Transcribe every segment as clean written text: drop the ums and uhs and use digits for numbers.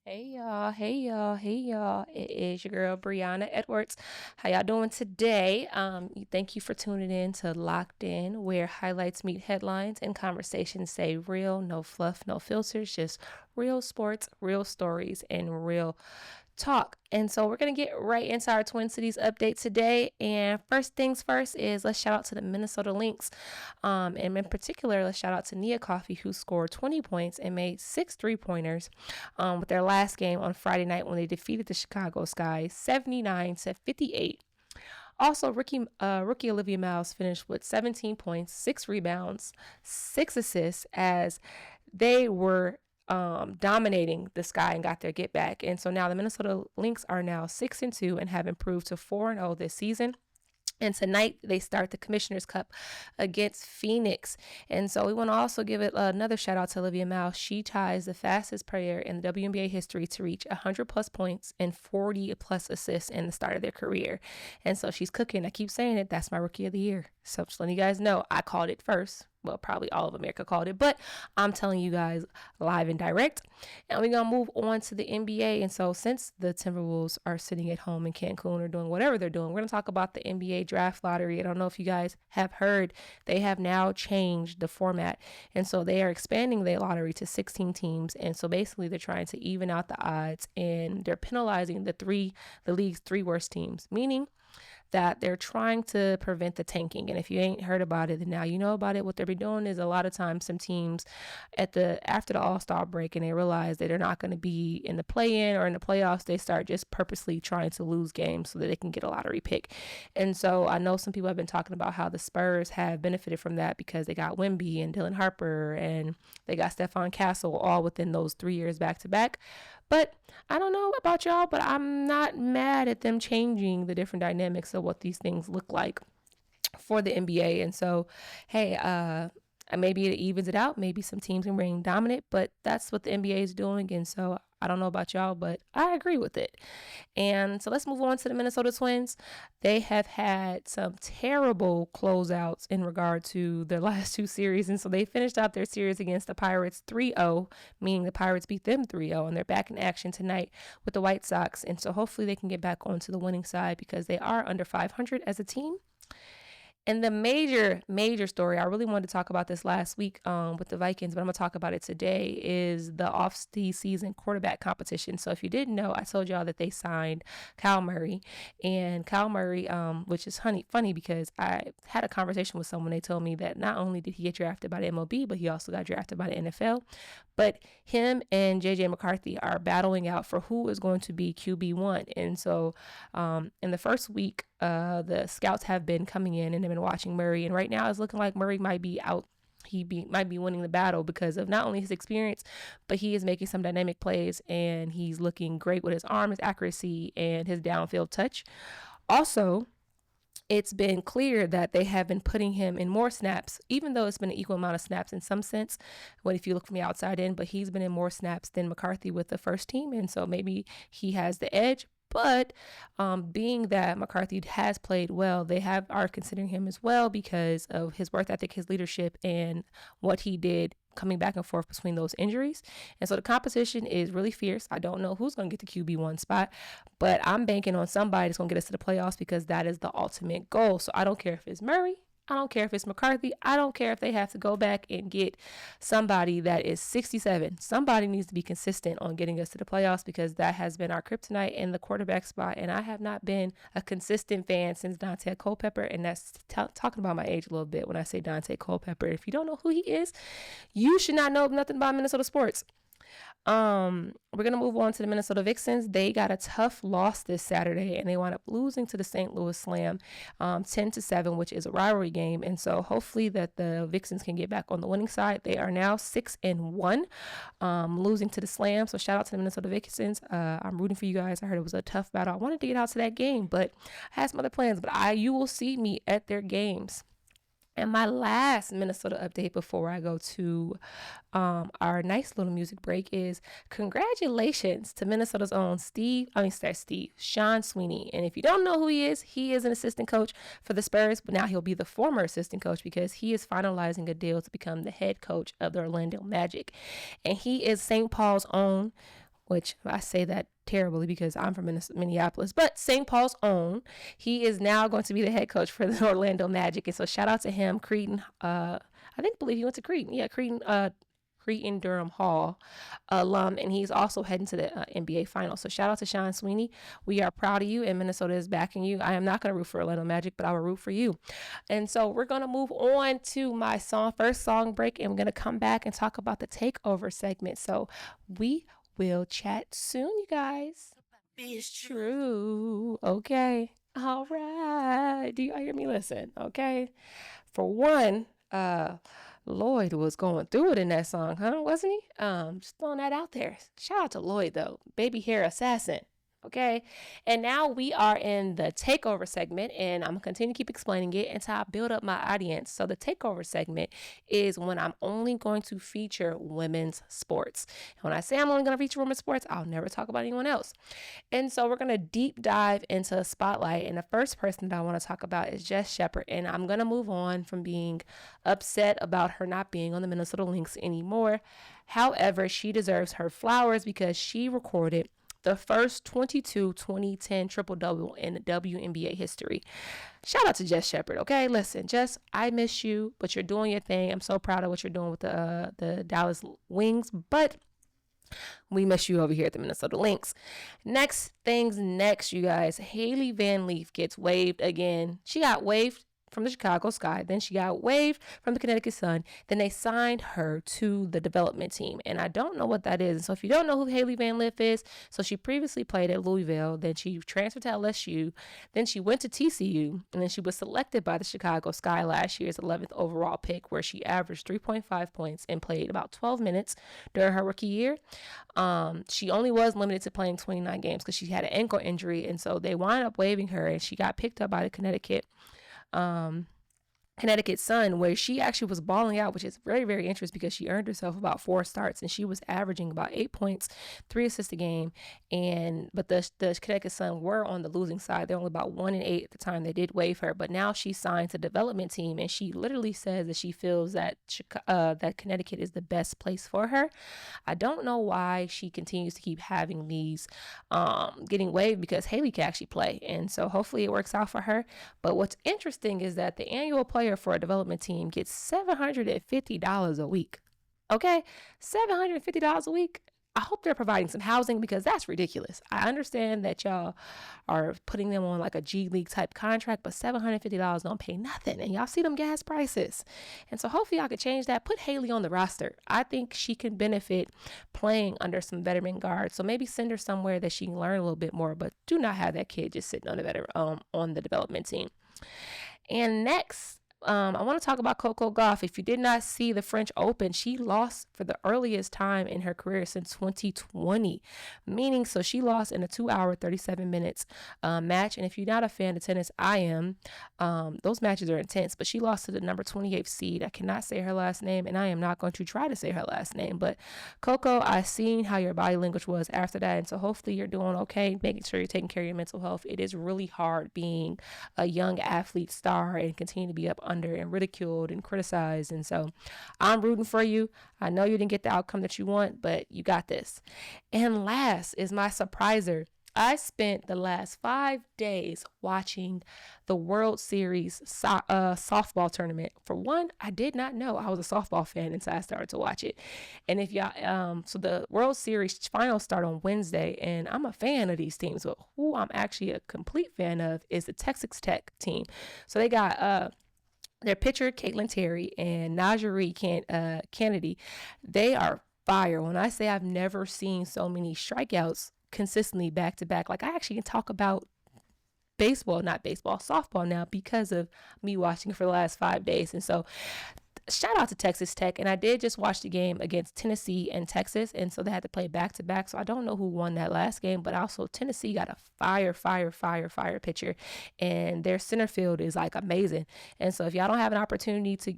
Hey y'all. It is your girl Brianna Edwards. How y'all doing today? Thank you for tuning in to Locked In, where highlights meet headlines and conversations stay real, no fluff, no filters, just real sports, real stories, and real talk. And so we're going to get right into our Twin Cities update today. And first things first is let's shout out to the Minnesota Lynx. And in particular, let's shout out to Nia Coffey, who scored 20 points and made 6 3-pointers with their last game on Friday night when they defeated the Chicago Sky 79-58. Also, rookie Olivia Miles finished with 17 points, 6 rebounds, 6 assists as they were dominating the Sky and got their get back. And so now the Minnesota Lynx are now 6-2 and have improved to 4-0 this season. And tonight they start the Commissioner's Cup against Phoenix. And so we want to also give it another shout out to Olivia Miles. She ties the fastest player in the WNBA history to reach 100 plus points and 40 plus assists in the start of their career. And so she's cooking. I keep saying it. That's my rookie of the year. So just letting you guys know, I called it first. Well, probably all of America called it, but I'm telling you guys live and direct. And we're going to move on to the NBA. And so since the Timberwolves are sitting at home in Cancun or doing whatever they're doing, we're going to talk about the NBA draft lottery. I don't know if you guys have heard, they have now changed the format. And so they are expanding the lottery to 16 teams. And so basically they're trying to even out the odds, and they're penalizing the league's 3 worst teams, meaning that they're trying to prevent the tanking. And if you ain't heard about it, then now you know about it. What they'll be doing is a lot of times some teams after the All-Star break and they realize that they're not going to be in the play-in or in the playoffs, they start just purposely trying to lose games so that they can get a lottery pick. And so I know some people have been talking about how the Spurs have benefited from that because they got Wemby and Dylan Harper and they got Stephon Castle all within those 3 years back to back. But I don't know about y'all, but I'm not mad at them changing the different dynamics of what these things look like for the NBA. And so, hey, maybe it evens it out. Maybe some teams can reign dominant, but that's what the NBA is doing. And so I don't know about y'all, but I agree with it. And so let's move on to the Minnesota Twins. They have had some terrible closeouts in regard to their last 2 series. And so they finished out their series against the Pirates 3-0, meaning the Pirates beat them 3-0. And they're back in action tonight with the White Sox. And so hopefully they can get back onto the winning side because they are under 500 as a team. And the major story, I really wanted to talk about this last week with the Vikings, but I'm going to talk about it today, is the off-season quarterback competition. So if you didn't know, I told y'all that they signed Kyle Murray. And Kyle Murray, which is funny because I had a conversation with someone. They told me that not only did he get drafted by the MLB, but he also got drafted by the NFL. But him and J.J. McCarthy are battling out for who is going to be QB1. And so in the first week, the scouts have been coming in and they've been watching Murray. And right now it's looking like Murray might be out. Might be winning the battle because of not only his experience, but he is making some dynamic plays and he's looking great with his arm, his accuracy, and his downfield touch. Also, it's been clear that they have been putting him in more snaps, even though it's been an equal amount of snaps in some sense, if you look from the outside in, but he's been in more snaps than McCarthy with the first team. And so maybe he has the edge. But being that McCarthy has played well, they are considering him as well because of his work ethic, his leadership, and what he did coming back and forth between those injuries. And so the competition is really fierce. I don't know who's going to get the QB1 spot, but I'm banking on somebody that's going to get us to the playoffs because that is the ultimate goal. So I don't care if it's Murray. I don't care if it's McCarthy. I don't care if they have to go back and get somebody that is 67. Somebody needs to be consistent on getting us to the playoffs because that has been our kryptonite in the quarterback spot. And I have not been a consistent fan since Dante Culpepper. And that's talking about my age a little bit when I say Dante Culpepper. If you don't know who he is, you should not know nothing about Minnesota sports. We're going to move on to the Minnesota Vixens. They got a tough loss this Saturday and they wound up losing to the St. Louis Slam 10-7, which is a rivalry game. And so hopefully that the Vixens can get back on the winning side. They are now 6-1, losing to the Slam. So shout out to the Minnesota Vixens. I'm rooting for you guys. I heard it was a tough battle. I wanted to get out to that game, but I had some other plans, but you will see me at their games. And my last Minnesota update before I go to our nice little music break is congratulations to Minnesota's own Sean Sweeney. And if you don't know who he is an assistant coach for the Spurs, but now he'll be the former assistant coach because he is finalizing a deal to become the head coach of the Orlando Magic. And he is St. Paul's own which I say that terribly because I'm from Minneapolis, but St. Paul's own. He is now going to be the head coach for the Orlando Magic. And so shout out to him, Cretan. Believe he went to Cretan. Yeah, Cretan Durham Hall alum, and he's also heading to the NBA Finals. So shout out to Sean Sweeney. We are proud of you, and Minnesota is backing you. I am not going to root for Orlando Magic, but I will root for you. And so we're going to move on to my first song break, and we're going to come back and talk about the takeover segment. So we will chat soon, you guys. It's true. Okay. All right. Do y'all hear me? Listen. Okay. For one, Lloyd was going through it in that song, huh? Wasn't he? Just throwing that out there. Shout out to Lloyd though. Baby hair assassin. Okay. And now we are in the takeover segment, and I'm going to continue to keep explaining it until I build up my audience. So the takeover segment is when I'm only going to feature women's sports. And when I say I'm only going to feature women's sports, I'll never talk about anyone else. And so we're going to deep dive into a spotlight. And the first person that I want to talk about is Jess Shepard. And I'm going to move on from being upset about her not being on the Minnesota Lynx anymore. However, she deserves her flowers because she recorded the first 22-20-10 triple-double in the WNBA history. Shout out to Jess Shepard, okay? Listen, Jess, I miss you, but you're doing your thing. I'm so proud of what you're doing with the Dallas Wings, but we miss you over here at the Minnesota Lynx. Next, you guys. Hailey Van Leaf gets waived again. She got waived from the Chicago Sky. Then she got waived from the Connecticut Sun. Then they signed her to the development team. And I don't know what that is. And so if you don't know who Hailey Van Leaf is, so she previously played at Louisville. Then she transferred to LSU. Then she went to TCU. And then she was selected by the Chicago Sky last year's 11th overall pick, where she averaged 3.5 points and played about 12 minutes during her rookie year. She only was limited to playing 29 games because she had an ankle injury. And so they wound up waiving her, and she got picked up by the Connecticut Sun, where she actually was balling out, which is very, very interesting because she earned herself about 4 starts and she was averaging about 8 points, 3 assists a game. But the Connecticut Sun were on the losing side. They're only about 1-8 at the time they did waive her, but now she's signed to the development team, and she literally says that she feels that that Connecticut is the best place for her. I don't know why she continues to keep having these getting waived, because Hailey can actually play, and so hopefully it works out for her. But what's interesting is that the annual player for a development team gets $750 a week. Okay, $750 a week. I hope they're providing some housing, because that's ridiculous. I understand that y'all are putting them on like a G League type contract, but $750 don't pay nothing. And y'all see them gas prices. And so hopefully y'all could change that. Put Hailey on the roster. I think she can benefit playing under some veteran guards. So maybe send her somewhere that she can learn a little bit more, but do not have that kid just sitting on the development team. And next, I want to talk about Coco Gauff. If you did not see the French Open, she lost for the earliest time in her career since 2020, meaning so she lost in a 2-hour, 37 minutes match. And if you're not a fan of tennis, I am. Those matches are intense, but she lost to the number 28 seed. I cannot say her last name, and I am not going to try to say her last name. But Coco, I seen how your body language was after that, and so hopefully you're doing okay, making sure you're taking care of your mental health. It is really hard being a young athlete star and continue to be up under and ridiculed and criticized. And so I'm rooting for you. I know you didn't get the outcome that you want, but you got this. And last is my surpriser. I spent the last 5 days watching the World Series softball tournament. For one, I did not know I was a softball fan until I started to watch it. And if y'all, so the World Series finals start on Wednesday, and I'm a fan of these teams, but who I'm actually a complete fan of is the Texas Tech team. So they got their pitcher, Caitlin Terry, and Najee Kennedy. They are fire. When I say I've never seen so many strikeouts consistently back to back, like I actually can talk about softball now because of me watching for the last 5 days. And so shout out to Texas Tech. And I did just watch the game against Tennessee and Texas, and so they had to play back to back. So I don't know who won that last game, but also Tennessee got a fire pitcher, and their center field is like amazing. And so if y'all don't have an opportunity to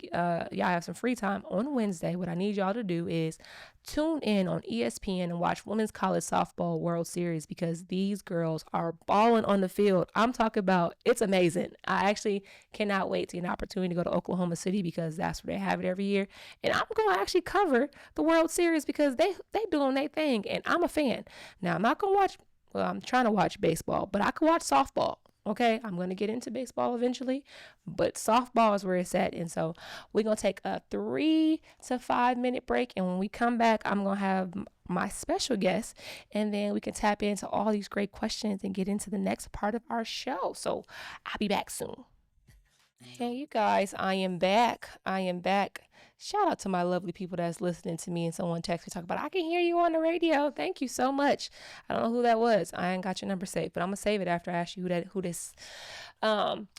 y'all have some free time on Wednesday, what I need y'all to do is tune in on ESPN and watch Women's College Softball World Series because these girls are balling on the field. I'm talking about, it's amazing. I actually cannot wait to get an opportunity to go to Oklahoma City because that's where they have it every year. And I'm going to actually cover the World Series because they doing their thing, and I'm a fan. Now, I'm not going to watch, well, I'm trying to watch baseball, but I can watch softball. Okay, I'm going to get into baseball eventually, but softball is where it's at. And so we're going to take a 3 to 5 minute break. And when we come back, I'm going to have my special guest, and then we can tap into all these great questions and get into the next part of our show. So I'll be back soon. Hey, you guys, I am back. Shout out to my lovely people that's listening to me, and someone texted me talking about, I can hear you on the radio. Thank you so much. I don't know who that was. I ain't got your number saved, but I'm gonna save it after I ask you who this. But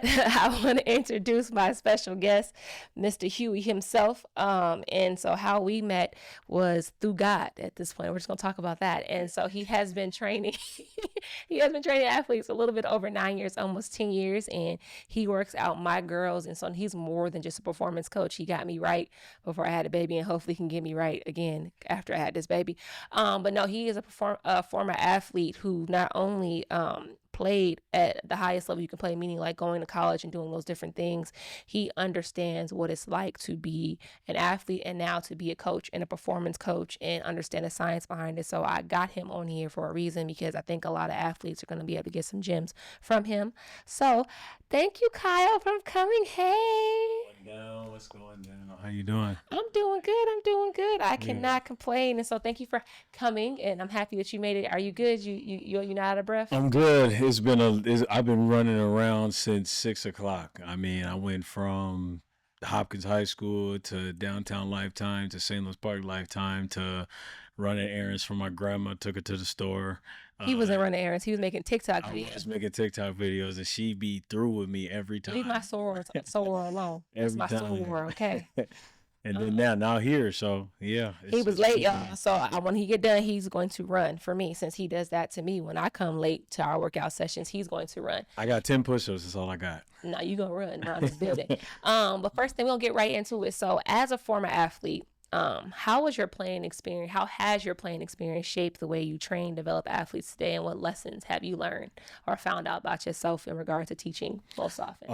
I want to introduce my special guest, Mr. Huey himself. And so how we met was through God at this point. We're just gonna talk about that. And so he has been training athletes a little bit over 9 years, almost 10 years, and he works out my girls. And so he's more than just a performance coach. He got me right before I had a baby, and hopefully can get me right again after I had this baby. But no, he is a former athlete who not only played at the highest level you can play, meaning like going to college and doing those different things. He understands what it's like to be an athlete and now to be a coach and a performance coach and understand the science behind it. So I got him on here for a reason because I think a lot of athletes are going to be able to get some gems from him. So thank you, Kyle, for coming. Hey. What's going down? How you doing? I'm doing good. I cannot complain. And so thank you for coming, and I'm happy that you made it. Are you good? You're not out of breath? I'm good. I've been running around since 6 o'clock. I mean, I went from Hopkins High School to downtown Lifetime to St. Louis Park Lifetime to running errands for my grandma, took her to the store. He wasn't running errands. He was making TikTok videos. I was making TikTok videos, and she be through with me every time. Leave my soror alone. It's my soror, okay? And then now here, so yeah. He was late, y'all. So when he get done, he's going to run for me, since he does that to me. When I come late to our workout sessions, he's going to run. I got 10 push-ups. That's all I got. No, you gonna run around this building. But first thing, we'll get right into it. So as a former athlete, how has your playing experience shaped the way you train, develop athletes today, and what lessons have you learned or found out about yourself in regard to teaching most often?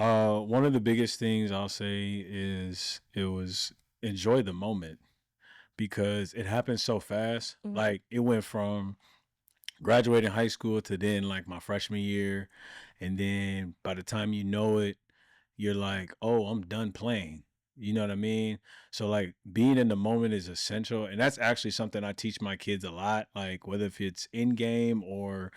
One of the biggest things I'll say is enjoy the moment, because it happened so fast. Mm-hmm. Like, it went from graduating high school to then like my freshman year, and then by the time you know it, you're like, oh, I'm done playing. You know what I mean? So like, being in the moment is essential. And that's actually something I teach my kids a lot, like whether if it's in game or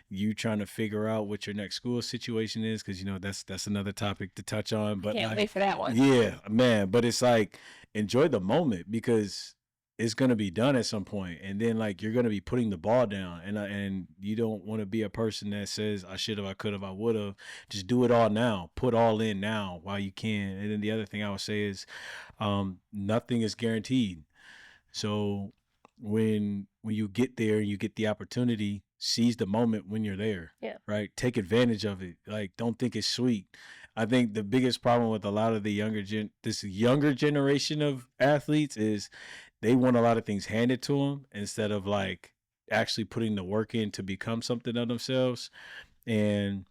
you trying to figure out what your next school situation is, because that's another topic to touch on. But can't wait for that one. Yeah, man. But it's like, enjoy the moment, because it's gonna be done at some point, and then like you're gonna be putting the ball down, and you don't want to be a person that says I should have, I could have, I would have. Just do it all now. Put all in now while you can. And then the other thing I would say is, nothing is guaranteed. So when you get there and you get the opportunity, seize the moment when you're there. Yeah. Right. Take advantage of it. Like, don't think it's sweet. I think the biggest problem with a lot of the this younger generation of athletes is they want a lot of things handed to them instead of like actually putting the work in to become something of themselves. And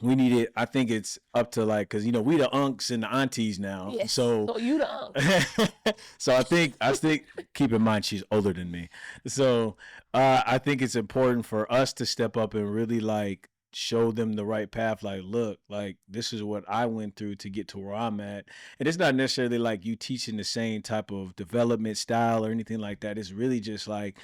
we need it. I think it's up to like, because we the unks and the aunties now. Yes. So you the unk. So I think keep in mind she's older than me. So I think it's important for us to step up and really like show them the right path. Like, look, like this is what I went through to get to where I'm at. And it's not necessarily like you teaching the same type of development style or anything like that. It's really just like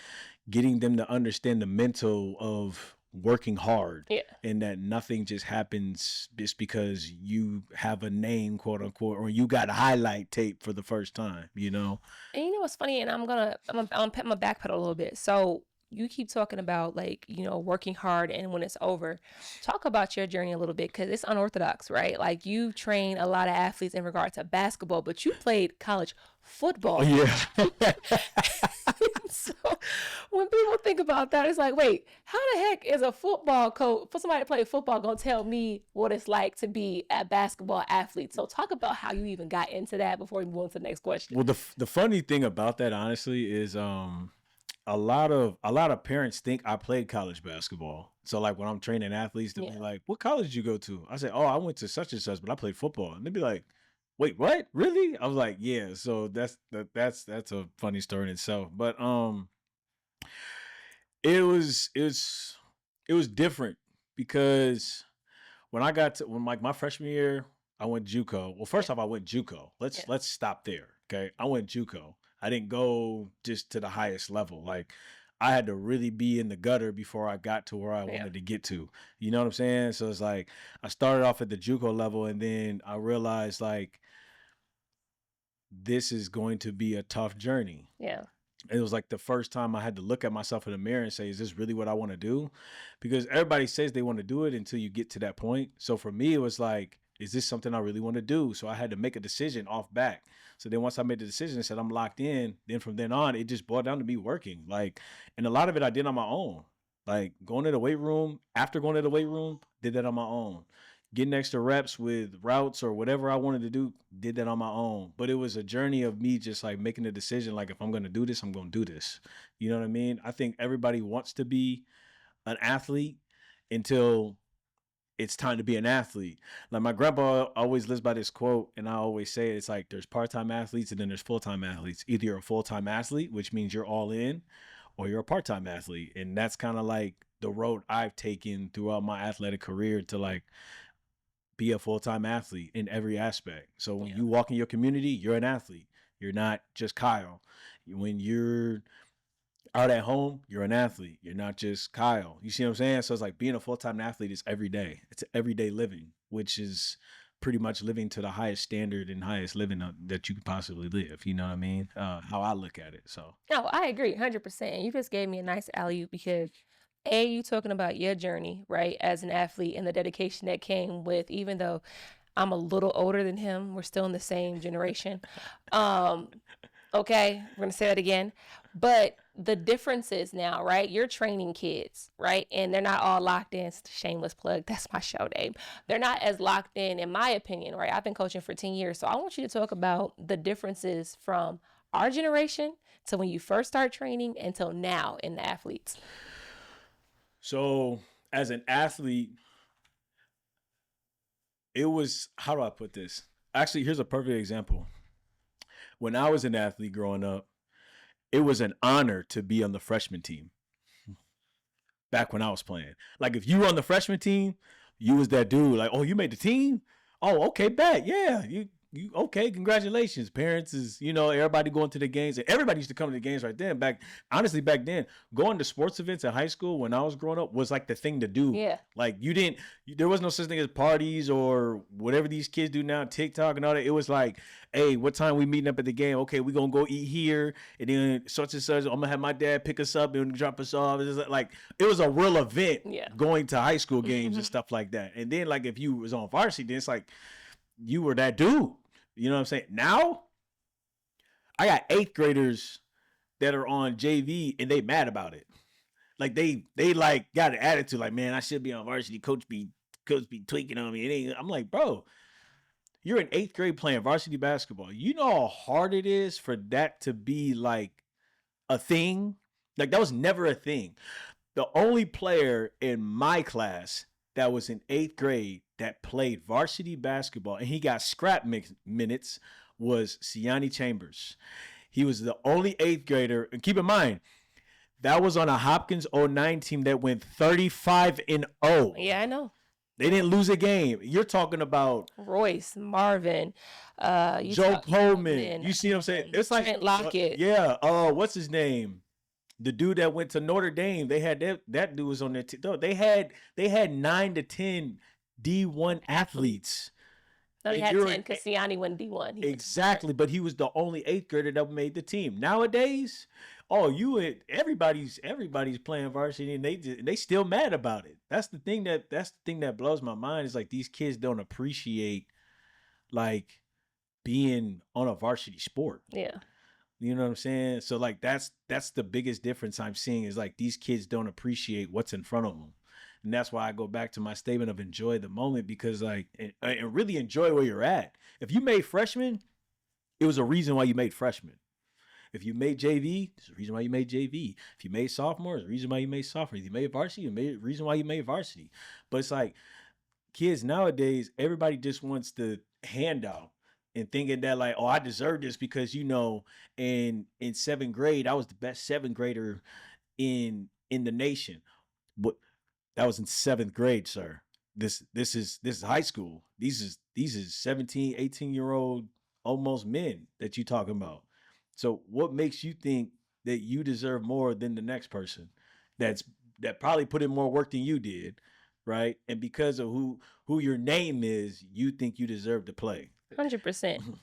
getting them to understand the mental of working hard. Yeah. And that nothing just happens just because you have a name, quote unquote, or you got a highlight tape for the first time, And you know what's funny? And I'm gonna backpedal a little bit. So you keep talking about like, you know, working hard and when it's over. Talk about your journey a little bit because it's unorthodox, right? Like you train a lot of athletes in regard to basketball, but you played college Oh football. yeah. So when people think about that, it's like, wait, how the heck is a football coach for somebody to play football gonna tell me what it's like to be a basketball athlete? So talk about how you even got into that before we move on to the next question. Well, the funny thing about that, honestly, is a lot of parents think I played college basketball. So like when I'm training athletes, they'll be Yeah. like, "What college did you go to?" I say, "Oh, I went to such and such, but I played football." And they'd be like, "Wait, what? Really?" I was like, "Yeah." So that's a funny story in itself. But it was different because when like my freshman year, I went JUCO. Well, first Yeah. off, I went JUCO. Yeah. Let's stop there. Okay. I went JUCO. I didn't go just to the highest level. Like I had to really be in the gutter before I got to where I Yeah. wanted to get to. You know what I'm saying? So it's like I started off at the JUCO level and then I realized like this is going to be a tough journey. Yeah. It was like the first time I had to look at myself in the mirror and say, is this really what I want to do? Because everybody says they want to do it until you get to that point. So for me, it was like, is this something I really want to do? So I had to make a decision off back. So then once I made the decision and said I'm locked in, then from then on, it just boiled down to me working. Like, and a lot of it I did on my own. Like going to the weight room, after going to the weight room, did that on my own. Getting extra reps with routes or whatever I wanted to do, did that on my own. But it was a journey of me just like making a decision, like if I'm gonna do this, I'm gonna do this. You know what I mean? I think everybody wants to be an athlete until it's time to be an athlete. Like my grandpa always lives by this quote, and I always say it's like there's part-time athletes and then there's full-time athletes. Either you're a full-time athlete, which means you're all in, or you're a part-time athlete. And that's kind of like the road I've taken throughout my athletic career to like be a full-time athlete in every aspect. So when Yeah. you walk in your community, you're an athlete. You're not just Kyle. When you're out at home, you're an athlete. You're not just Kyle. You see what I'm saying? So it's like being a full-time athlete is every day. It's everyday living, which is pretty much living to the highest standard and highest living that you could possibly live. You know what I mean? How I look at it. So No, I agree 100%. You just gave me a nice alley because A, you talking about your journey, right, as an athlete and the dedication that came with, even though I'm a little older than him, we're still in the same generation. Um, okay, we're gonna say that again. But the difference is now, right? You're training kids, right? And they're not all locked in. Shameless plug, that's my show name. They're not as locked in my opinion, right? I've been coaching for 10 years. So I want you to talk about the differences from our generation to when you first start training until now in the athletes. so as an athlete, it was, how do I put this? Actually, here's a perfect example. When I was an athlete growing up, it was an honor to be on the freshman team back when I was playing. Like if you were on the freshman team, you was that dude. Like, oh, you made the team? Oh, okay, bet. Yeah. You okay, congratulations. Parents is, everybody going to the games. And everybody used to come to the games right then. Back then, going to sports events in high school when I was growing up was like the thing to do. Yeah. Like there was no such thing as parties or whatever these kids do now, TikTok and all that. It was like, hey, what time we meeting up at the game? Okay, we gonna go eat here, and then such and such. I'm gonna have my dad pick us up and drop us off. Like it was a real event Yeah. going to high school games and stuff like that. And then like if you was on varsity, then it's like you were that dude. You know what I'm saying? Now I got eighth graders that are on JV and they mad about it. Like they like got an attitude like, man, I should be on varsity. Coach be tweaking on me. I'm like, bro, you're in eighth grade playing varsity basketball. You know how hard it is for that to be like a thing? Like that was never a thing. The only player in my class that was in eighth grade that played varsity basketball and he got scrap minutes was Siani Chambers. He was the only eighth grader. And keep in mind, that was on a Hopkins 09 team that went 35-0. Yeah, I know. They didn't lose a game. You're talking about Royce, Marvin, Joe Coleman. You see what I'm saying? It's like Trent Lockett. Yeah. What's his name? The dude that went to Notre Dame. They had that dude was on their team. They had 9 to 10 D1 athletes. No, he had 10 because Siani went D1. Exactly, but he was the only eighth grader that made the team. Nowadays, oh, everybody's playing varsity, and they still mad about it. That's the thing that blows my mind, is like these kids don't appreciate like being on a varsity sport. Yeah. You know what I'm saying? So like that's the biggest difference I'm seeing, is like these kids don't appreciate what's in front of them. And that's why I go back to my statement of enjoy the moment, because like and really enjoy where you're at. If you made freshman, it was a reason why you made freshman. If you made JV, there's a reason why you made JV. If you made sophomore, there's a reason why you made sophomore. If you made varsity, you made a reason why you made varsity. But it's like kids nowadays, everybody just wants the handout and thinking that like, oh, I deserve this because in seventh grade, I was the best seventh grader in the nation. But that was in seventh grade, sir. This is high school. These is 17, 18-year-old almost men that you talking about. So what makes you think that you deserve more than the next person that probably put in more work than you did, right? And because of who your name is, you think you deserve to play. 100%.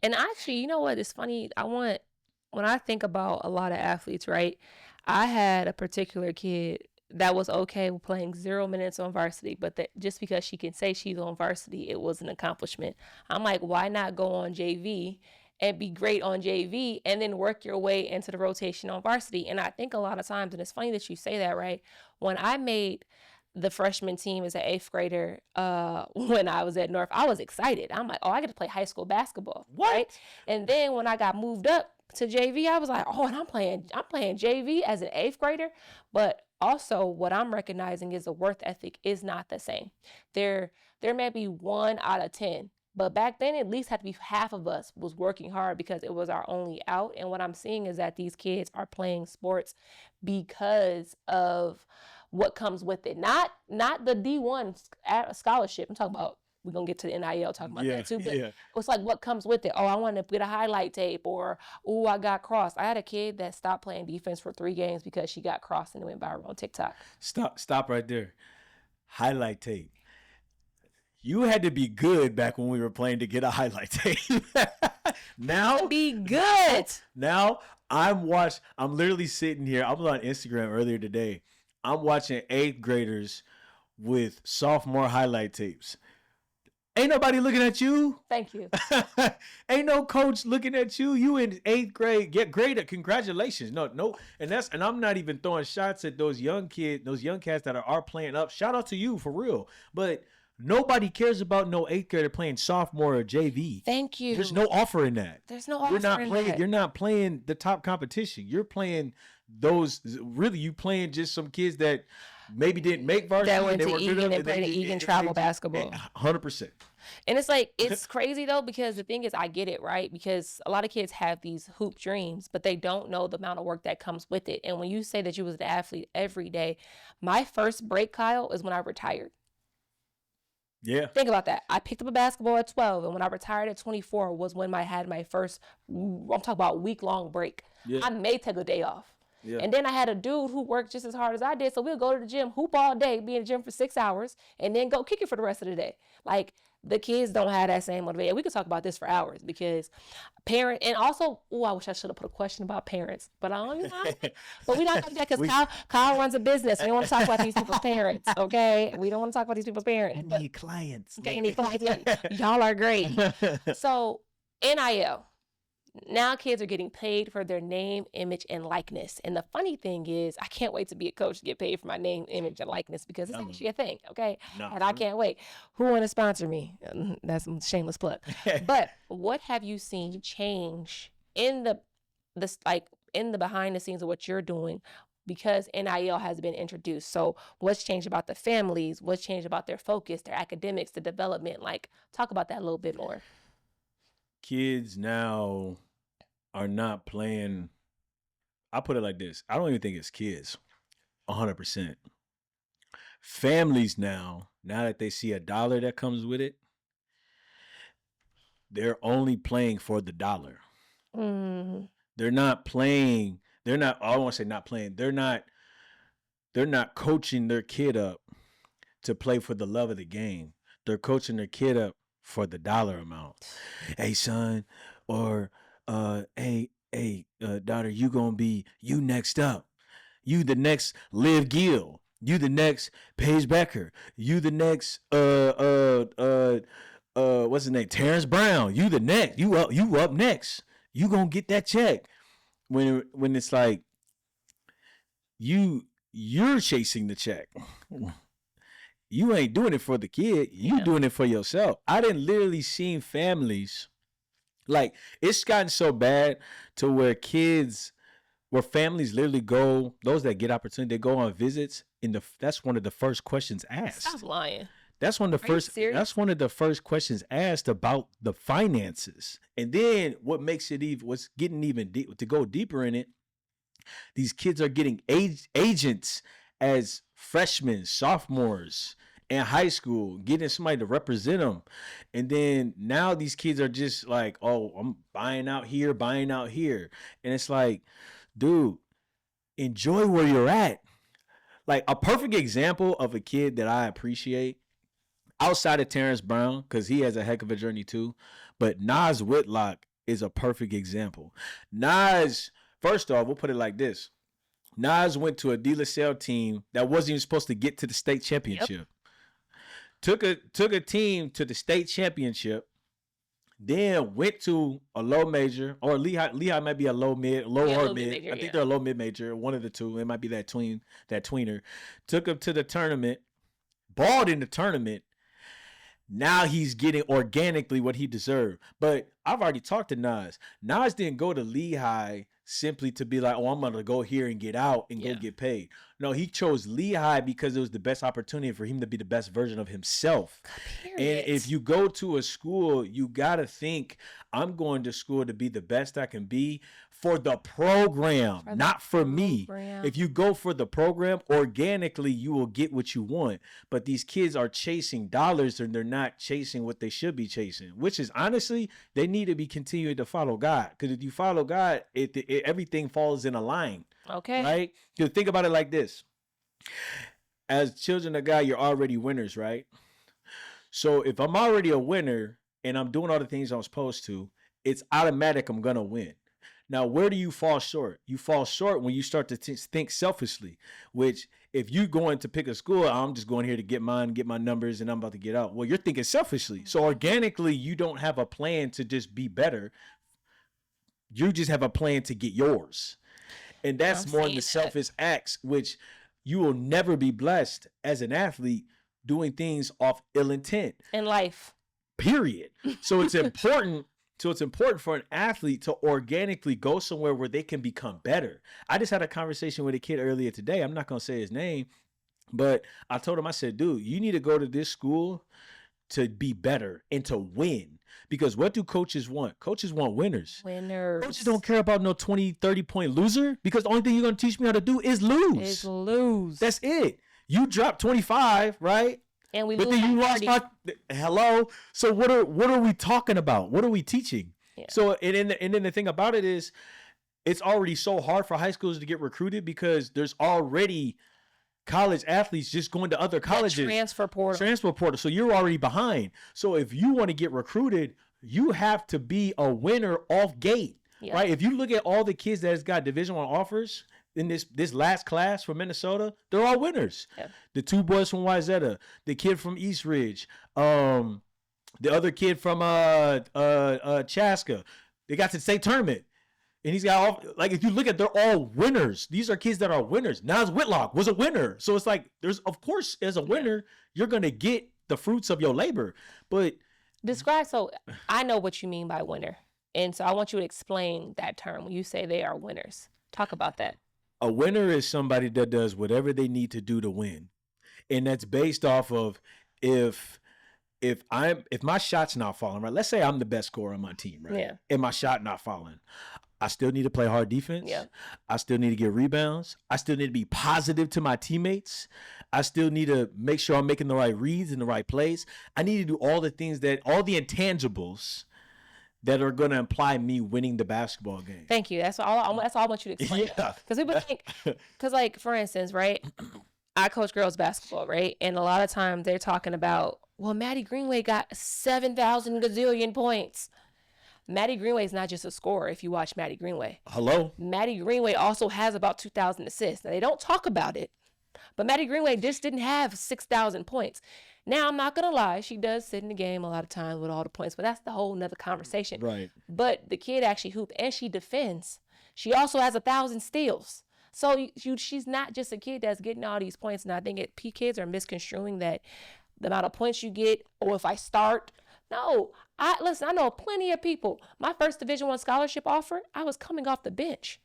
And actually, you know what? It's funny. When I think about a lot of athletes, right? I had a particular kid that was okay with playing 0 minutes on varsity, but that just because she can say she's on varsity, it was an accomplishment. I'm like, why not go on JV and be great on JV and then work your way into the rotation on varsity? And I think a lot of times, and it's funny that you say that, right? When I made the freshman team as an 8th grader, when I was at North, I was excited. I'm like, oh, I get to play high school basketball. What? Right? And then when I got moved up to JV, I was like, oh, and I'm playing JV as an 8th grader. But also what I'm recognizing is the work ethic is not the same. There may be 1 out of 10. But back then, at least had to be half of us was working hard because it was our only out. And what I'm seeing is that these kids are playing sports because of what comes with it. Not the D1 scholarship. I'm talking about, we're going to get to the NIL talking about that too. But it's like what comes with it. Oh, I want to get a highlight tape, or, oh, I got crossed. I had a kid that stopped playing defense for 3 games because she got crossed and it went viral on TikTok. Stop right there. Highlight tape. You had to be good back when we were playing to get a highlight tape. Now be good. Now I'm literally sitting here. I was on Instagram earlier today. I'm watching 8th graders with sophomore highlight tapes. Ain't nobody looking at you. Thank you. Ain't no coach looking at you. You in 8th grade. Get graded. Congratulations. No. And I'm not even throwing shots at those young kids, those young cats that are playing up. Shout out to you for real. But nobody cares about no 8th grader playing sophomore or JV. Thank you. There's no offer in that. There's no offer in that. You're not playing the top competition. You're playing you playing just some kids that maybe didn't make varsity. That went to Egan and played Egan travel basketball. 100%. And it's like, it's crazy though, because the thing is, I get it, right? Because a lot of kids have these hoop dreams, but they don't know the amount of work that comes with it. And when you say that you was an athlete every day, my first break, Kyle, is when I retired. Yeah. Think about that. I picked up a basketball at 12, and when I retired at 24 was when I had my first, I'm talking about week-long break. Yeah. I may take a day off. Yeah. And then I had a dude who worked just as hard as I did, so we'll go to the gym, hoop all day, be in the gym for 6 hours, and then go kick it for the rest of the day. Like, the kids don't have that same motivation. We could talk about this for hours, because and also, I wish I should have put a question about parents, but I don't know. But we not going to do that, because Kyle runs a business. We don't want to talk about these people's parents, okay? We don't want to talk about these people's parents. I need clients. Okay, need clients. Y'all are great. So, NIL. Now kids are getting paid for their name, image, and likeness. And the funny thing is, I can't wait to be a coach to get paid for my name, image, and likeness, because it's actually a thing, okay? No. And I can't wait. Who want to sponsor me? That's a shameless plug. But what have you seen change in the behind the scenes of what you're doing, because NIL has been introduced? So what's changed about the families? What's changed about their focus, their academics, the development? Like, talk about that a little bit more. Kids now are not playing. I put it like this. I don't even think it's kids. 100%. Families now that they see $1 that comes with it, they're only playing for the dollar. Mm. They're not playing. I don't want to say not playing. They're not coaching their kid up to play for the love of the game. They're coaching their kid up for the dollar amount. Hey, son, or hey, hey, daughter, you next up. You the next Liv Gill. You the next Paige Becker. You the next what's his name? Terrence Brown. You the next. You up next. You gonna get that check. When it's like you're chasing the check. You ain't doing it for the kid. You doing it for yourself. I didn't literally seen families like it's gotten so bad to where families literally go, those that get opportunity, they go on visits, and that's one of the first questions asked. Stop lying. That's one of the Are you first. serious? That's one of the first questions asked about the finances, and then what makes it even, what's getting even to go deeper in it. These kids are getting agents as freshmen, sophomores in high school, getting somebody to represent them, and then now these kids are just like, oh, I'm buying out here, and it's like, dude, enjoy where you're at. Like a perfect example of a kid that I appreciate outside of Terrence Brown, because he has a heck of a journey too. But Nas Whitlock is a perfect example. Nas, first off, we'll put it like this. Nas went to a De La Salle team that wasn't even supposed to get to the state championship. Yep. Took a team to the state championship, then went to a low major, or Lehigh might be a low mid, low or mid. Major, I think they're a low mid major, one of the two. It might be that tweener. Took him to the tournament, balled in the tournament. Now he's getting organically what he deserved. But I've already talked to Nas. Nas didn't go to Lehigh simply to be like, oh, I'm going to go here and get out and go get paid. No, he chose Lehigh because it was the best opportunity for him to be the best version of himself. Period. And if you go to a school, you got to think, I'm going to school to be the best I can be for the program, not for me. If you go for the program, organically, you will get what you want. But these kids are chasing dollars and they're not chasing what they should be chasing, which is honestly, they need to be continuing to follow God. Because if you follow God, everything falls in a line. Okay. Right? Because think about it like this. As children of God, you're already winners, right? So if I'm already a winner and I'm doing all the things I'm supposed to, it's automatic I'm going to win. Now, where do you fall short? You fall short when you start to think selfishly, which if you're going to pick a school, I'm just going here to get my numbers, and I'm about to get out. Well, you're thinking selfishly. So organically, you don't have a plan to just be better. You just have a plan to get yours. And that's more than the selfish acts, which you will never be blessed as an athlete doing things off ill intent. In life. Period. So it's important. So it's important for an athlete to organically go somewhere where they can become better. I just had a conversation with a kid earlier today. I'm not going to say his name, but I told him, I said, dude, you need to go to this school to be better and to win. Because what do coaches want? Coaches want winners. Coaches don't care about no 20, 30-point loser, because the only thing you're going to teach me how to do is lose. That's it. You drop 25, right? And we but then you lost hello. So what are we talking about? What are we teaching? Yeah. So and then the thing about it is, it's already so hard for high schools to get recruited because there's already college athletes just going to other colleges. Transfer portal. So you're already behind. So if you want to get recruited, you have to be a winner off gate, right? If you look at all the kids that has got Division I offers in this last class from Minnesota, they're all winners. Yeah. The two boys from Wayzata, the kid from East Ridge, the other kid from Chaska, they got to the state tournament. And he's got all, like, if you look at, they're all winners. These are kids that are winners. Nas Whitlock was a winner. So it's like, there's, of course, as a winner, you're going to get the fruits of your labor. But describe, so I know what you mean by winner. And so I want you to explain that term when you say they are winners. Talk about that. A winner is somebody that does whatever they need to do to win. And that's based off of if my shot's not falling, right? Let's say I'm the best scorer on my team, right? Yeah. And my shot not falling. I still need to play hard defense. Yeah. I still need to get rebounds. I still need to be positive to my teammates. I still need to make sure I'm making the right reads in the right place. I need to do all the things all the intangibles that are going to imply me winning the basketball game. Thank you. That's all I want you to explain. Yeah. Because people think, because like, for instance, right, I coach girls basketball, right? And a lot of times they're talking about, well, Maddie Greenway got 7,000 gazillion points. Maddie Greenway is not just a scorer if you watch Maddie Greenway. Hello? Maddie Greenway also has about 2,000 assists. Now, they don't talk about it, but Maddie Greenway just didn't have 6,000 points. Now, I'm not going to lie. She does sit in the game a lot of times with all the points, but that's the whole nother conversation. Right. But the kid actually hooped, and she defends. She also has 1,000 steals. So she's not just a kid that's getting all these points. And I think kids are misconstruing that the amount of points you get, or if I start. No, I know plenty of people. My first Division I scholarship offer, I was coming off the bench.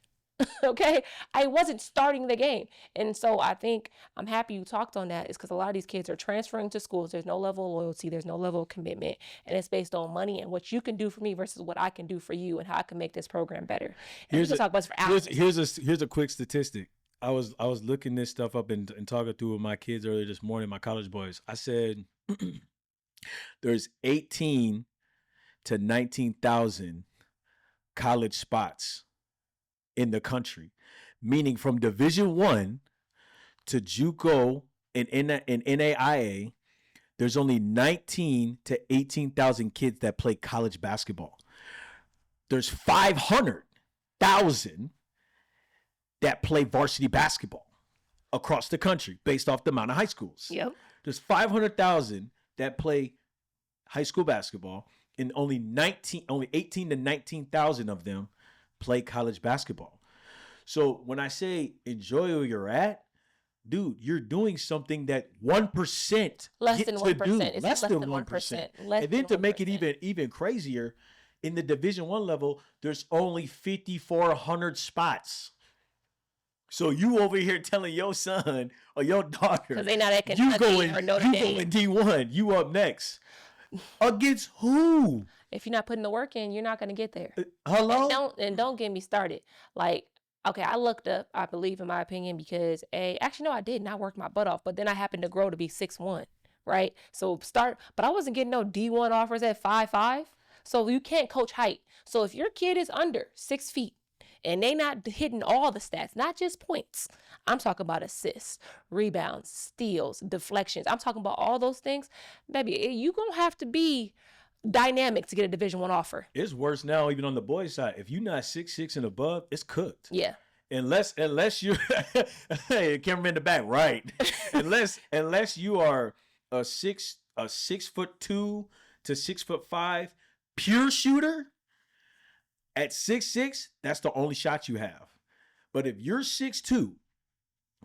Okay, I wasn't starting the game. And so I think I'm happy you talked on that, is because a lot of these kids are transferring to schools. There's no level of loyalty, there's no level of commitment, and it's based on money and what you can do for me versus what I can do for you and how I can make this program better. And we can talk about this for hours. Here's a quick statistic. I was looking this stuff up and talking through with my kids earlier this morning, my college boys. I said there's 18 to 19,000 college spots in the country, meaning from Division I to JUCO and NAIA, there's only 19 to 18,000 kids that play college basketball. There's 500,000 that play varsity basketball across the country based off the amount of high schools. Yep. There's 500,000 that play high school basketball, and only 18 to 19,000 of them play college basketball. So when I say enjoy where you're at, dude, you're doing something that 1% less than 1%. It's less than 1%. And then to make it even crazier, in the Division I level, there's only 5,400 spots. So you over here telling your son or your daughter, because they not at Kentucky or Notre Dame. You going D1, you up next. Against who? If you're not putting the work in, you're not going to get there. Hello? And don't get me started. Like, okay, I looked up, I believe, in my opinion, because actually, no, I didn't. I worked my butt off, but then I happened to grow to be 6'1", right? So but I wasn't getting no D1 offers at 5'5". So you can't coach height. So if your kid is under 6 feet and they not hitting all the stats, not just points, I'm talking about assists, rebounds, steals, deflections. I'm talking about all those things. Baby, you going to have to be dynamic to get a Division I offer. It's worse now, even on the boys' side. If you're not 6'6" and above, it's cooked. Yeah. Unless you, hey, camera in the back, right? unless you are a 6'2" to 6'5" pure shooter at 6'6", that's the only shot you have. But if you're 6'2"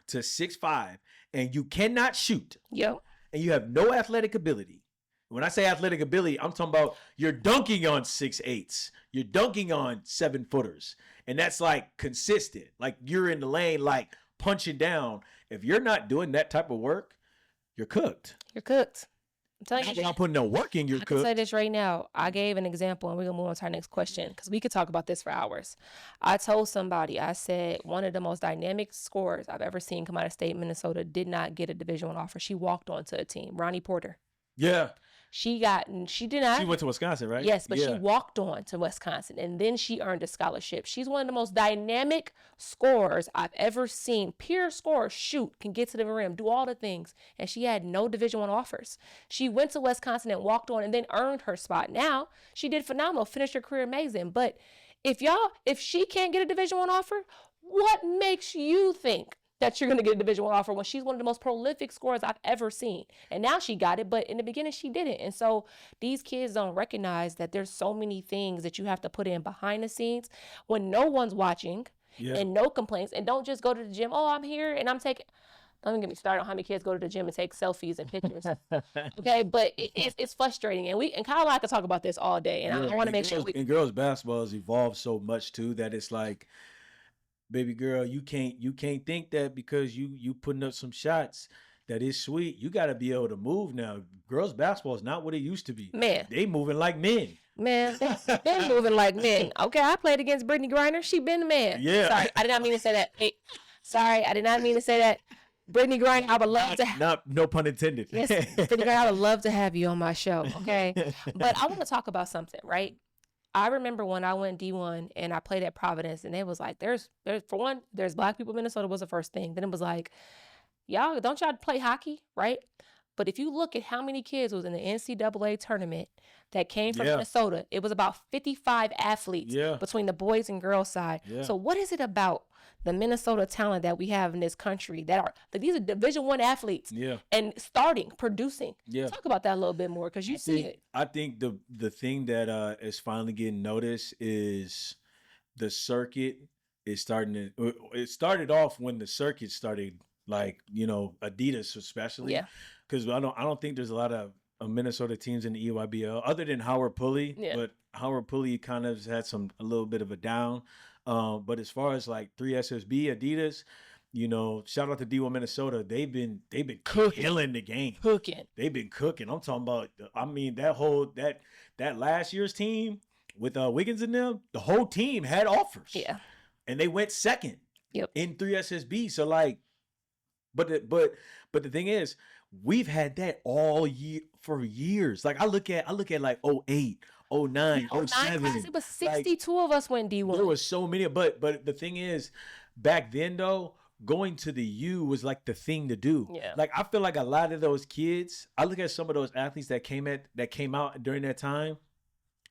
to 6'5" and you cannot shoot, yep, and you have no athletic ability. When I say athletic ability, I'm talking about you're dunking on 6'8", you're dunking on 7-footers, and that's like consistent. Like you're in the lane, like punching down. If you're not doing that type of work, you're cooked. You're cooked. I'm telling you. You're not putting no work in, you're cooked. I can say this right now. I gave an example, and we're going to move on to our next question, because we could talk about this for hours. I told somebody, I said, one of the most dynamic scorers I've ever seen come out of state Minnesota did not get a Division I offer. She walked onto a team. Ronnie Porter. Yeah. She did not. She went to Wisconsin, right? Yes, but she walked on to Wisconsin, and then she earned a scholarship. She's one of the most dynamic scorers I've ever seen. Pure scorer, shoot, can get to the rim, do all the things, and she had no Division I offers. She went to Wisconsin and walked on and then earned her spot. Now, she did phenomenal, finished her career amazing, but if she can't get a Division I offer, what makes you think that you're going to get a Division I offer when she's one of the most prolific scorers I've ever seen? And now she got it, but in the beginning she didn't. And so these kids don't recognize that there's so many things that you have to put in behind the scenes when no one's watching and no complaints. And don't just go to the gym. Oh, I'm here and I'm taking. Don't even get me started on how many kids go to the gym and take selfies and pictures. Okay, but it's frustrating. And Kyle and I could talk about this all day. And I want to make sure and girls basketball has evolved so much too that it's like, baby girl, you can't think that because you putting up some shots that is sweet. You got to be able to move now. Girls basketball is not what it used to be. Man, they moving like men. Man, they're moving like men. Okay, I played against Brittany Griner. She been a man. Yeah. Sorry, I did not mean to say that. Hey, sorry, I did not mean to say that. Brittany Griner, I would love to. No pun intended. Yes, Brittany Griner, I would love to have you on my show. Okay, but I want to talk about something, right? I remember when I went D1 and I played at Providence, and it was like, there's for one, there's black people in Minnesota was the first thing. Then it was like, don't y'all play hockey, right? But if you look at how many kids was in the NCAA tournament that came from Yeah. Minnesota, it was about 55 athletes Yeah. between the boys and girls side. Yeah. So what is it about the Minnesota talent that we have in this country that these are Division I athletes Yeah. and starting, producing? Yeah. Talk about that a little bit more because you see it. I think the thing that is finally getting noticed is the circuit is starting to. It started off when the circuit started, like, you know, Adidas especially. Yeah. Because I don't think there's a lot of Minnesota teams in the EYBL other than Howard Pulley. Yeah. But Howard Pulley kind of had a little bit of a down. But as far as like 3SSB, Adidas, you know, shout out to D1 Minnesota. They've been killing the game. Cooking. They've been cooking. I'm talking about. I mean, that last year's team with Wiggins and them, the whole team had offers. Yeah. And they went second. Yep. In 3SSB. So like, but the thing is, we've had that all year for years. Like I look at like 08, 09, 07. It was 62 of us went D1. There was so many, but the thing is, back then though, going to the U was like the thing to do. Yeah. Like I feel like a lot of those kids, I look at some of those athletes that came out during that time,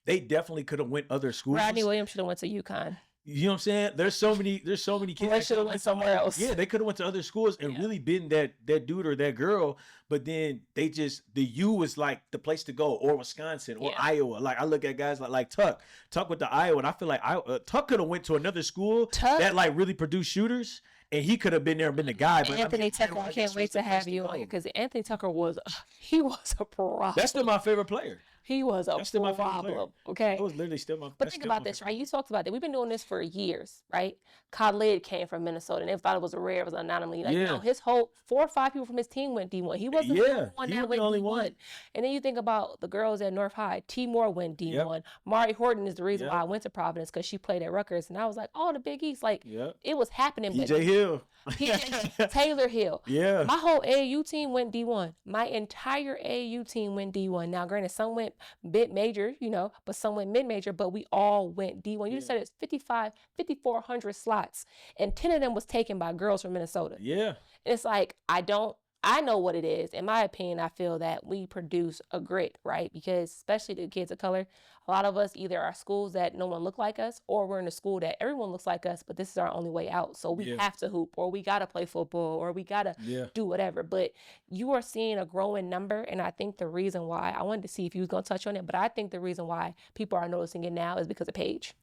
they definitely could have went other schools. Rodney Williams should have went to UConn. You know what I'm saying? There's so many kids. They should have went somewhere else. Yeah, they could have went to other schools and really been that dude or that girl. But then the U was like the place to go, or Wisconsin, or Iowa. Like I look at guys like Tuck with the Iowa, and I feel like Tuck could have went to another school that like really produced shooters, and he could have been there and been the guy. But Anthony Tucker, I can't wait to have you on here because Anthony Tucker was a problem. That's still my favorite player. He was a problem. Okay. It was literally still my. But think about this, right? You talked about that. We've been doing this for years, right? Khalid came from Minnesota, and they thought it was it was an anomaly. Like, no, his whole 4 or 5 people from his team went D1. He wasn't the only one that went D1. And then you think about the girls at North High. T. Moore went D1. Yep. Mari Horton is the reason why I went to Providence because she played at Rutgers, and I was like, oh, the Big East, like it was happening. PJ Hill, Taylor Hill. Yeah. My whole AAU team went D1. My entire AAU team went D1. Now, granted, some went bit major, you know, but some went mid-major, but we all went D1. You said it's 5,400 slots, and 10 of them was taken by girls from Minnesota. Yeah. It's like, I know what it is. In my opinion, I feel that we produce a grit, right? Because especially the kids of color, a lot of us either are schools that no one look like us, or we're in a school that everyone looks like us, but this is our only way out. So we have to hoop, or we got to play football, or we got to do whatever. But you are seeing a growing number, and I think the reason why, I wanted to see if you was going to touch on it, but I think the reason why people are noticing it now is because of Paige.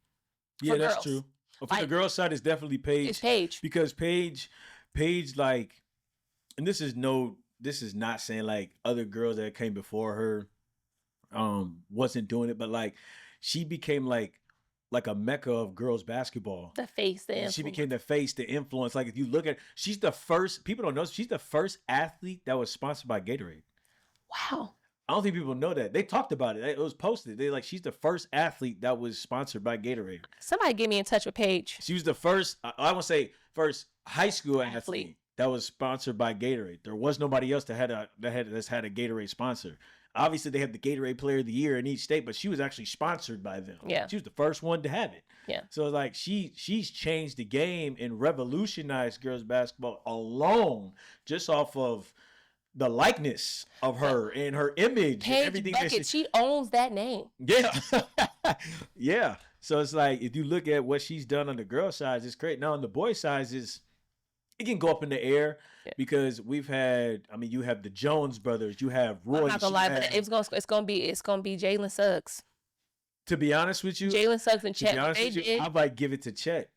Yeah, that's true. Well, for the girls' side, it's definitely Paige. It's Paige. Because Paige, like, and this is not saying like other girls that came before her wasn't doing it, but like she became like a mecca of girls basketball. The face, the influence. She became the face, the influence. Like if you look at, she's the first, people don't know, she's the first athlete that was sponsored by Gatorade. Wow. I don't think people know that. They talked about it. It was posted. They like, she's the first athlete that was sponsored by Gatorade. Somebody get me in touch with Paige. She was the first, I want to say first high school athlete that was sponsored by Gatorade. There was nobody else that's had a Gatorade sponsor. Obviously, they have the Gatorade Player of the Year in each state, but she was actually sponsored by them. Yeah. She was the first one to have it. Yeah. So, like, she's changed the game and revolutionized girls basketball alone just off of the likeness of her and her image Paige and everything. Bucket, she owns that name. Yeah. Yeah. So, it's like, if you look at what she's done on the girl side, it's great. Now, on the boy side, it can go up in the air because we've had, I mean, you have the Jones brothers, you have Roy. I'm not gonna lie, but it's gonna be Jalen Suggs. To be honest with you, Jalen Suggs and Chet. To be honest with you, I might give it to Chet.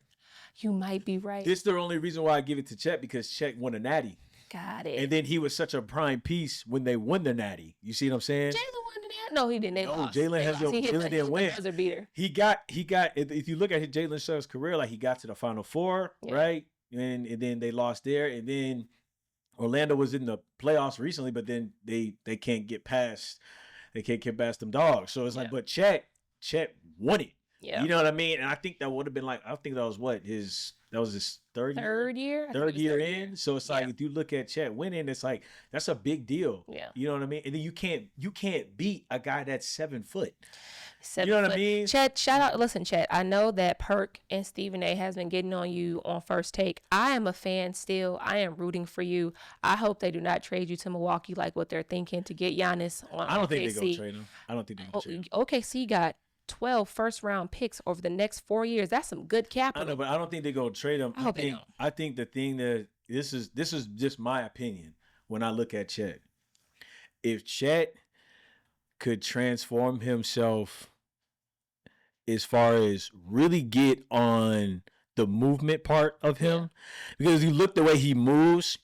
You might be right. This is the only reason why I give it to Chet, because Chet won a natty. Got it. And then he was such a prime piece when they won the natty. You see what I'm saying? Jalen won the natty. No, he didn't. Jalen didn't win. Buzzer beater. He got. If you look at Jalen Suggs' career, like he got to the Final Four, right? And then they lost there, and then Orlando was in the playoffs recently, but then they can't get past them dogs. So it's like, but Chet won it. Yeah. You know what I mean? And I think that would have been like, I think that was his Third year? I think third it was year third in. year. So it's like, Yeah. if you look at Chet winning, it's like, that's a big deal. Yeah. You know what I mean? And then you can't beat a guy that's 7 foot. 7 You know what I foot. mean? Chet, shout out. Listen, Chet, I know that Perk and Stephen A has been getting on you on First Take. I am a fan still. I am rooting for you. I hope they do not trade you to Milwaukee like what they're thinking to get Giannis on I don't OKC. think they're gonna trade him. I don't think they're gonna trade him. OKC got 12 first-round picks over the next 4 years. That's some good I capital. know, but I don't think they're gonna trade him. I hope they don't. I think the thing that this is just my opinion when I look at Chet. If Chet could transform himself as far as really get on the movement part of him, because you look the way he moves,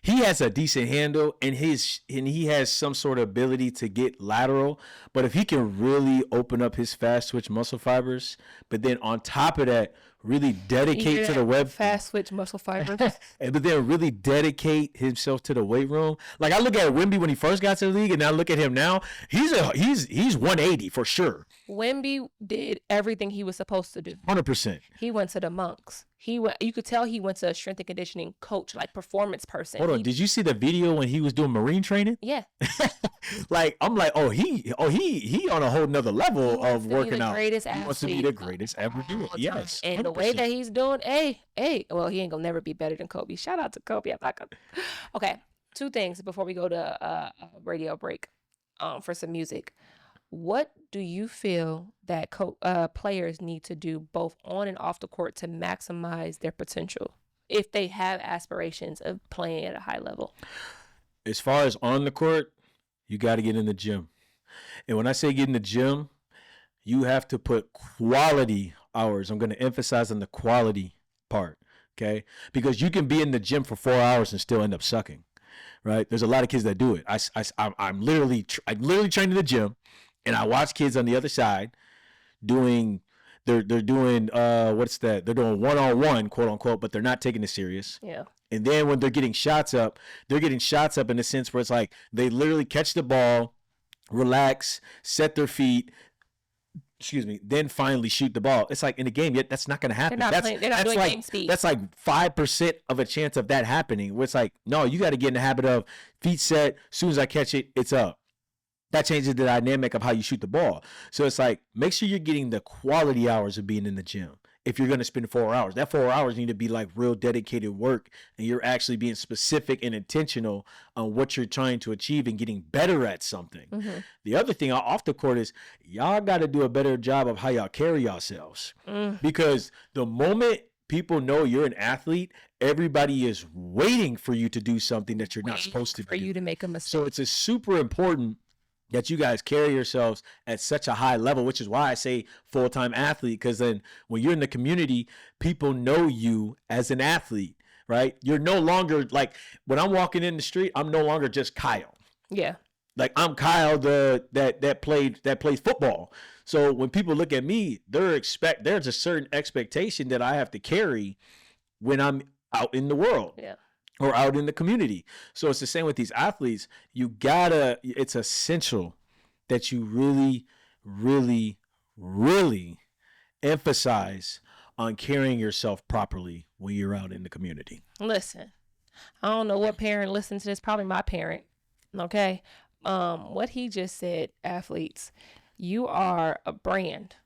he has a decent handle and he has some sort of ability to get lateral. But if he can really open up his fast switch muscle fibers, but then on top of that, really dedicate to the web fast switch muscle fibers. but then really dedicate himself to the weight room. Like, I look at Wemby when he first got to the league, and I look at him now. He's 180 for sure. Wemby did everything he was supposed to do. 100%. He went to the monks. You could tell he went to a strength and conditioning coach, like performance person. Hold on, did you see the video when he was doing marine training? Yeah. Like, I'm like, he on a whole nother level of working out. He wants to be the athlete greatest ever do it. Yes. And the way that he's doing, well, he ain't gonna never be better than Kobe. Shout out to Kobe. I'm not gonna. Okay, two things before we go to a radio break, for some music. What do you feel that players need to do both on and off the court to maximize their potential if they have aspirations of playing at a high level? As far as on the court, you got to get in the gym. And when I say get in the gym, you have to put quality hours. I'm going to emphasize on the quality part, okay? Because you can be in the gym for 4 hours and still end up sucking, right? There's a lot of kids that do it. I'm literally trained in the gym, and I watch kids on the other side doing. They're doing what's that? They're doing one-on-one, quote unquote, but they're not taking it serious. Yeah. And then when they're getting shots up in a sense where it's like they literally catch the ball, relax, set their feet, then finally shoot the ball. It's like in the game, yet that's not going to happen. They're not doing like, game speed. That's like 5% of a chance of that happening. Where it's like, no, you got to get in the habit of feet set. As soon as I catch it, it's up. That changes the dynamic of how you shoot the ball. So it's like, make sure you're getting the quality hours of being in the gym. If you're going to spend 4 hours, that 4 hours need to be like real dedicated work, and you're actually being specific and intentional on what you're trying to achieve and getting better at something. Mm-hmm. The other thing off the court is y'all got to do a better job of how y'all carry yourselves, because the moment people know you're an athlete, everybody is waiting for you to do something that you're not supposed to do. For you to make a mistake. So it's super important that you guys carry yourselves at such a high level, which is why I say full-time athlete, because then when you're in the community, people know you as an athlete, right? You're no longer like, when I'm walking in the street, I'm no longer just Kyle. Yeah. Like, I'm Kyle that plays football. So when people look at me, there's a certain expectation that I have to carry when I'm out in the world. Yeah. Or out in the community. So it's the same with these athletes. It's essential that you really, really, really emphasize on carrying yourself properly when you're out in the community. Listen, I don't know what parent listens to this, probably my parent. Okay. What he just said, athletes, you are a brand.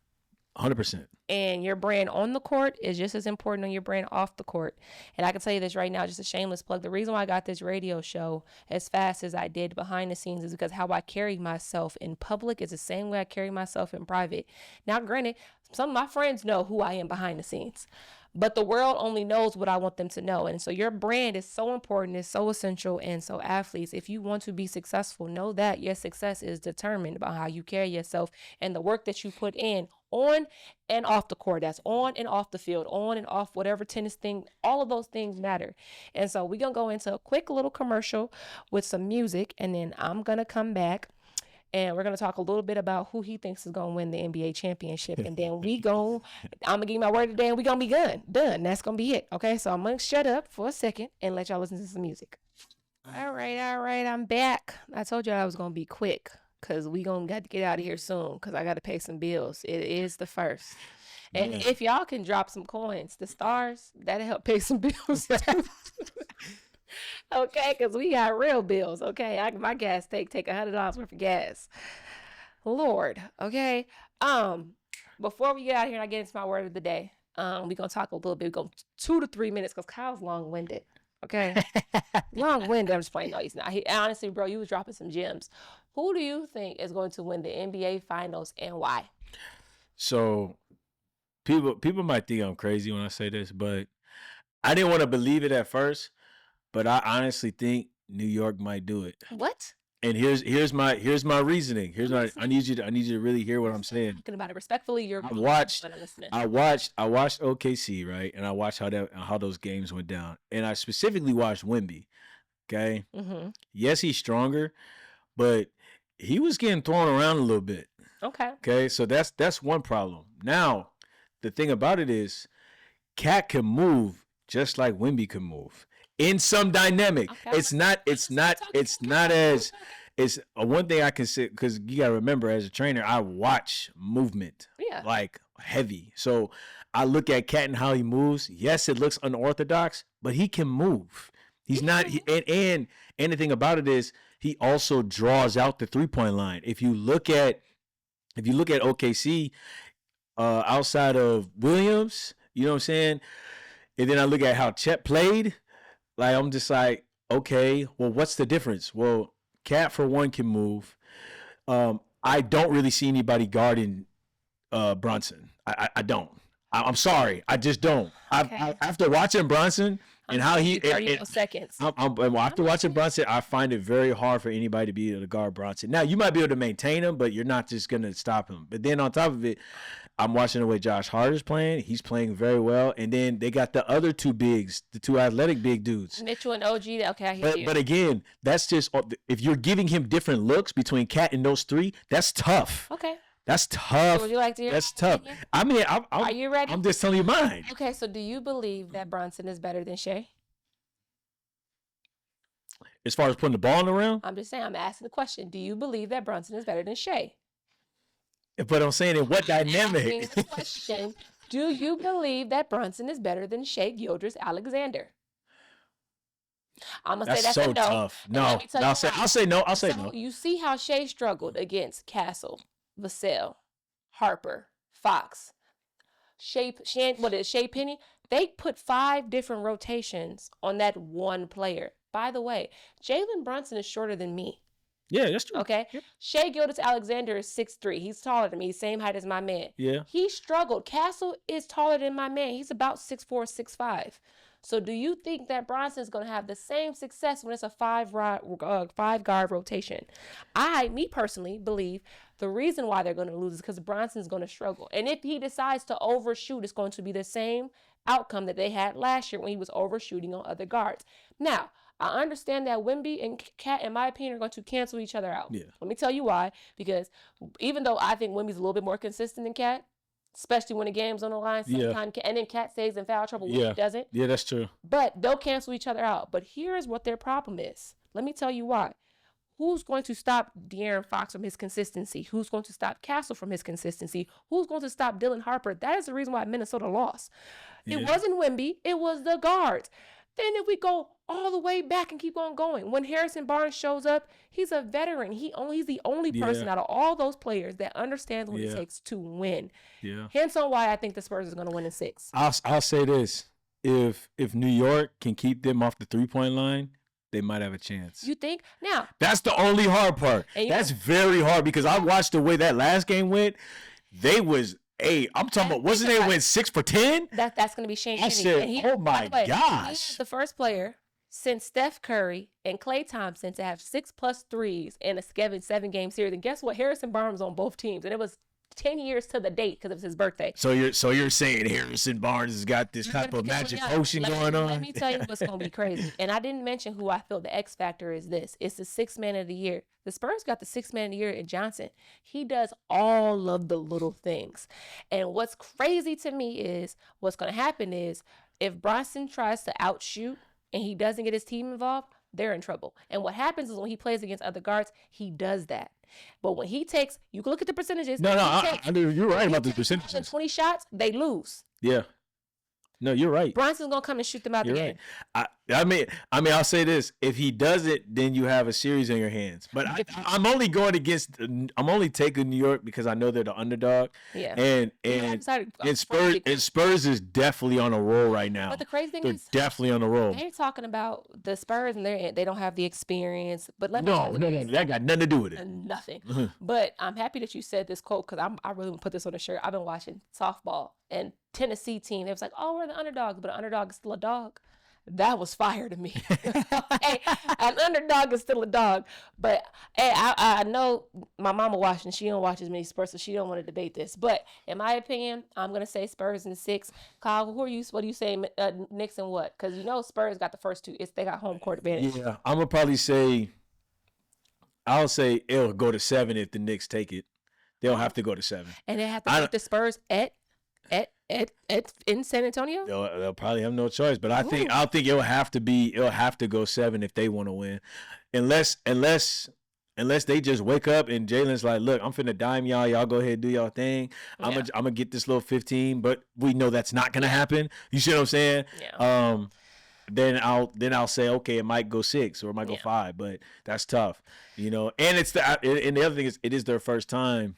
100%. And your brand on the court is just as important on your brand off the court. And I can tell you this right now, just a shameless plug. The reason why I got this radio show as fast as I did behind the scenes is because how I carry myself in public is the same way I carry myself in private. Now, granted, some of my friends know who I am behind the scenes, but the world only knows what I want them to know. And so your brand is so important, it's so essential. And so athletes, if you want to be successful, know that your success is determined by how you carry yourself and the work that you put in on and off the court. That's on and off the field, on and off whatever tennis thing, all of those things matter. And so we're going to go into a quick little commercial with some music, and then I'm going to come back and we're going to talk a little bit about who he thinks is going to win the NBA championship. And then I'm going to give you my word today, and we're going to be done. That's going to be it. Okay, so I'm going to shut up for a second and let y'all listen to some music. All right, I'm back. I told you I was going to be quick. because we gonna got to get out of here soon because I got to pay some bills. It is the first. And Man. if y'all can drop some coins, the stars, that'll help pay some bills too. Okay, because we got real bills. Okay, my gas take $100 worth of gas. Lord. Okay. Before we get out of here and I get into my word of the day, we gonna talk a little bit. We go 2 to 3 minutes because Kyle's long winded. Okay, long winded. I'm just playing. No, he's not. Honestly, bro, you was dropping some gems. Who do you think is going to win the NBA Finals and why? So people might think I'm crazy when I say this, but I didn't want to believe it at first. But I honestly think New York might do it. What? And here's my reasoning. I need you to really hear what I'm saying. Talking about it respectfully. I watched OKC, right, and I watched how those games went down, and I specifically watched Wemby. Okay, yes, he's stronger, but he was getting thrown around a little bit. Okay, so that's one problem. Now, the thing about it is, Cat can move just like Wemby can move. In some dynamic, it's not as it's one thing I can say, because you gotta remember, as a trainer, I watch movement like heavy. So I look at Cat and how he moves. Yes, it looks unorthodox, but he can move. He's not, and the thing about it is he also draws out the 3-point line. If you look at OKC, outside of Williams, you know what I'm saying, and then I look at how Chet played. Like, I'm just like, okay, well, what's the difference? Well, Cat, for one, can move. I don't really see anybody guarding Brunson. I don't. I'm sorry. I just don't. Okay. After watching Brunson and how he 30 seconds. After watching Brunson, I find it very hard for anybody to be able to guard Brunson. Now, you might be able to maintain him, but you're not just going to stop him. But then on top of it, I'm watching the way Josh Hart is playing. He's playing very well. And then they got the other two bigs, the two athletic big dudes. Mitchell and OG. Okay, I hear you. But again, that's just, if you're giving him different looks between Cat and those three, that's tough. Okay. That's tough. So would you like to hear? That's tough. I mean, are you ready? I'm just telling you mine. Okay, so do you believe that Brunson is better than Shea? As far as putting the ball in the rim? I'm just saying, I'm asking the question. Do you believe that Brunson is better than Shea? But I'm saying, in what dynamic? The question, do you believe that Brunson is better than Shea Gilgeous-Alexander? I'm gonna say that's so a no. Tough. No, I'll say no. I'll say no. You see how Shea struggled against Castle, Vassell, Harper, Fox, Shea Penny? They put 5 different rotations on that one player. By the way, Jalen Brunson is shorter than me. Yeah, that's true. Okay. Yeah. Shea Gilgeous-Alexander is 6'3". He's taller than me. He's same height as my man. Yeah. He struggled. Castle is taller than my man. He's about 6'4", 6'5". So do you think that Bronson's going to have the same success when it's a 5-guard rotation? Me personally, believe the reason why they're going to lose is because Bronson's going to struggle. And if he decides to overshoot, it's going to be the same outcome that they had last year when he was overshooting on other guards. Now, I understand that Wemby and Cat, in my opinion, are going to cancel each other out. Yeah. Let me tell you why. Because even though I think Wemby's a little bit more consistent than Cat, especially when the game's on the line, sometimes, and then Cat stays in foul trouble when he doesn't. Yeah, that's true. But they'll cancel each other out. But here's what their problem is. Let me tell you why. Who's going to stop De'Aaron Fox from his consistency? Who's going to stop Castle from his consistency? Who's going to stop Dylan Harper? That is the reason why Minnesota lost. Yeah. It wasn't Wemby. It was the guards. Then if we go all the way back and keep on going, when Harrison Barnes shows up, he's a veteran. He's the only person out of all those players that understands what it takes to win. Yeah. Hence on why I think the Spurs are going to win in 6. I'll say this. If New York can keep them off the 3-point line, they might have a chance. You think? Now. That's the only hard part. That's very hard because I watched the way that last game went. I'm talking about, wasn't they win 6 for 10? That's going to be Shane Penny. I said, oh my gosh. He's the first player since Steph Curry and Klay Thompson to have 6+ threes in a 7-game series. And guess what? Harrison Barnes was on both teams. And it was 10 years to the date because it was his birthday. So you're saying Harrison Barnes has got this type of magic potion going on? Let me tell you what's going to be crazy. And I didn't mention who I feel the X factor is this. It's the 6th man of the year. The Spurs got the 6th man of the year in Johnson. He does all of the little things. And what's crazy to me is what's going to happen is if Bronson tries to outshoot and he doesn't get his team involved, they're in trouble. And what happens is when he plays against other guards, he does that. But when he takes, you can look at the percentages. No, you're right about the More percentages. than 20 shots, they lose. Yeah. No, you're right. Bronson's gonna come and shoot them out the game. I mean, I'll say this: if he does it, then you have a series in your hands. But I'm only going against. I'm only taking New York because I know they're the underdog. Yeah. And Spurs is definitely on a roll right now. But the crazy thing they're is, definitely on a roll. they're talking about the Spurs and they don't have the experience. But let me no, that got nothing to do with it. Nothing. But I'm happy that you said this quote because I really want to put this on a shirt. I've been watching softball and Tennessee team. It was like, oh, we're the underdogs, but an underdog is still a dog. That was fire to me. Hey, an underdog is still a dog. But hey, I know my mama watching. She don't watch as many Spurs, so she don't want to debate this. But in my opinion, I'm gonna say Spurs in 6. Kyle, what do you say? Knicks and what? Because you know Spurs got the first 2. They got home court advantage. Yeah, I'm gonna probably say. I'll say it'll go to 7 if the Knicks take it. They'll have to go to 7. And they have to beat the Spurs at in San Antonio. They'll probably have no choice, but I think it'll have to go 7 if they want to win, unless they just wake up and Jalen's like, look, I'm finna dime y'all go ahead and do y'all thing. I'm gonna get this little 15, but we know that's not gonna happen. You see what I'm saying? Yeah. Then I'll say, okay, it might go 6 or it might go 5, but that's tough, you know. And and the other thing is, it is their first time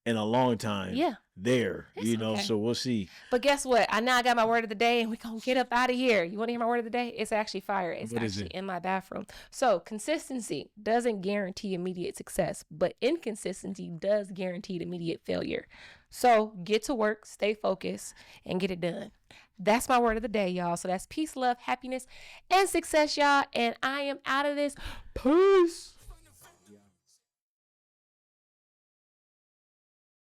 in a long time. Yeah. There, you know, so we'll see. But guess what? I got my word of the day, and we're going to get up out of here. You want to hear my word of the day? It's actually fire. It's actually in my bathroom. So consistency doesn't guarantee immediate success, but inconsistency does guarantee immediate failure. So get to work, stay focused, and get it done. That's my word of the day, y'all. So that's peace, love, happiness, and success, y'all. And I am out of this. Peace.